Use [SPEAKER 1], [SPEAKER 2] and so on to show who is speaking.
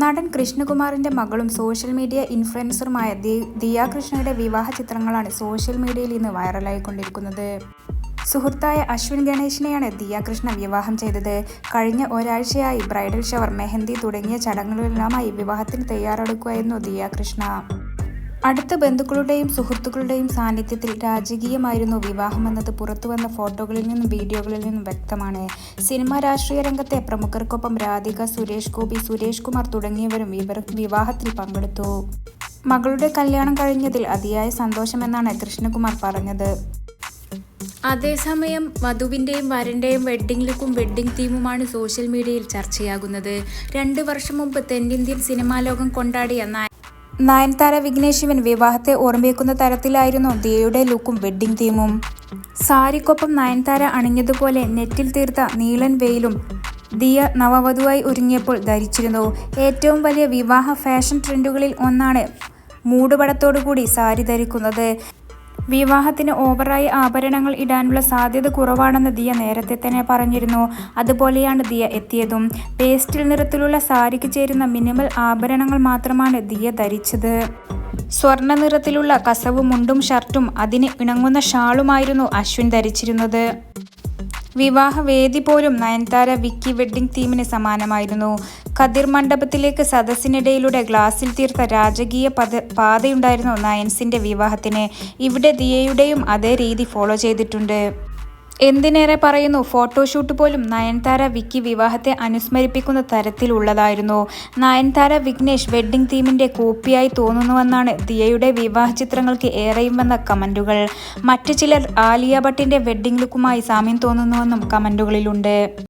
[SPEAKER 1] നടൻ കൃഷ്ണകുമാറിന്റെ മകളും social media ഇൻഫ്ലുവൻസറുമായ Diya കൃഷ്ണയുടെ വിവാഹ ചിത്രങ്ങളാണ് സോഷ്യൽ മീഡിയയിൽ ഇന്ന് വൈറലായിക്കൊണ്ടിരിക്കുന്നത്. സുഹൃത്തായ അശ്വിൻ ഗണേഷിനെയാണ് ദിയ കൃഷ്ണ വിവാഹം ചെയ്തത്. കഴിഞ്ഞ ഒരാഴ്ചയായി ബ്രൈഡൽ ഷവർ, മെഹന്തി തുടങ്ങിയ ചടങ്ങുകളിലെല്ലാമായി വിവാഹത്തിന് തയ്യാറെടുക്കുകയായിരുന്നു ദിയ കൃഷ്ണ. അടുത്ത ബന്ധുക്കളുടെയും സുഹൃത്തുക്കളുടെയും സാന്നിധ്യത്തിൽ രാജകീയമായിരുന്നു വിവാഹമെന്നത് പുറത്തുവന്ന ഫോട്ടോകളിൽ നിന്നും വീഡിയോകളിൽ നിന്നും വ്യക്തമാണ്. സിനിമ, രാഷ്ട്രീയ രംഗത്തെ പ്രമുഖർക്കൊപ്പം രാധിക, സുരേഷ് ഗോപി, സുരേഷ് കുമാർ തുടങ്ങിയവരും വിവാഹത്തിൽ പങ്കെടുത്തു. മകളുടെ കല്യാണം കഴിഞ്ഞതിൽ അതിയായ സന്തോഷമെന്നാണ് കൃഷ്ണകുമാർ പറഞ്ഞത്. അതേസമയം വധുവിൻ്റെയും വരൻ്റെയും വെഡ്ഡിംഗ് ലുക്കും വെഡ്ഡിംഗ് തീമുമാണ് സോഷ്യൽ മീഡിയയിൽ ചർച്ചയാകുന്നത്. 2 വർഷം മുമ്പ് തെന്നിന്ത്യൻ സിനിമാ ലോകം കൊണ്ടാടിയ നയൻതാര വിഘ്നേഷ് ശിവൻ വിവാഹത്തെ ഓർമ്മിക്കുന്ന തരത്തിലായിരുന്നു ദിയയുടെ ലുക്കും വെഡ്ഡിംഗ് തീമും. സാരിക്കൊപ്പം നയൻതാര അണിഞ്ഞതുപോലെ നെറ്റിൽ തീർത്ത നീളൻ വെയിലും ദിയ നവവധുവായി ഒരുങ്ങിയപ്പോൾ ധരിച്ചിരുന്നു. ഏറ്റവും വലിയ വിവാഹ ഫാഷൻ ട്രെൻഡുകളിൽ ഒന്നാണ് മൂടുപടത്തോടുകൂടി സാരി ധരിക്കുന്നത്. വിവാഹത്തിന് ഓവറായി ആഭരണങ്ങൾ ഇടാനുള്ള സാധ്യത കുറവാണെന്ന് ദിയ നേരത്തെ തന്നെ പറഞ്ഞിരുന്നു. അതുപോലെയാണ് ദിയ എത്തിയതും. പേസ്റ്റൽ നിറത്തിലുള്ള സാരിക്ക് ചേരുന്ന മിനിമൽ ആഭരണങ്ങൾ മാത്രമാണ് ദിയ ധരിച്ചത്. സ്വർണ്ണ നിറത്തിലുള്ള കസവ് മുണ്ടും ഷർട്ടും അതിന് ഇണങ്ങുന്ന ഷാളുമായിരുന്നു അശ്വിൻ ധരിച്ചിരുന്നത്. വിവാഹ വേദി പോലും നയൻതാര വിക്കി വെഡ്ഡിംഗ് തീമിന് സമാനമായിരുന്നു. ഖദിർ മണ്ഡപത്തിലേക്ക് സദസ്സിനിടയിലൂടെ ഗ്ലാസിൽ തീർത്ത രാജകീയ പാതയുണ്ടായിരുന്നു നയൻസിന്റെ വിവാഹത്തിന്. ഇവിടെ ദിയയുടെയും അതേ രീതി ഫോളോ ചെയ്തിട്ടുണ്ട്. എന്തിനേറെ പറയുന്നു, ഫോട്ടോഷൂട്ട് പോലും നയൻതാര വിക്കി വിവാഹത്തെ അനുസ്മരിപ്പിക്കുന്ന തരത്തിലുള്ളതായിരുന്നു. നയൻതാര വിഘ്നേഷ് വെഡ്ഡിംഗ് തീമിന്റെ കോപ്പിയായി തോന്നുന്നുവെന്നാണ് ദിയയുടെ വിവാഹ ചിത്രങ്ങൾക്ക് ഏറെയും വന്ന കമന്റുകൾ. മറ്റു ചിലർ ആലിയ ഭട്ടിന്റെ വെഡ്ഡിംഗ് ലുക്കുമായി സാമ്യം തോന്നുന്നുവെന്നും കമന്റുകളിലുണ്ട്.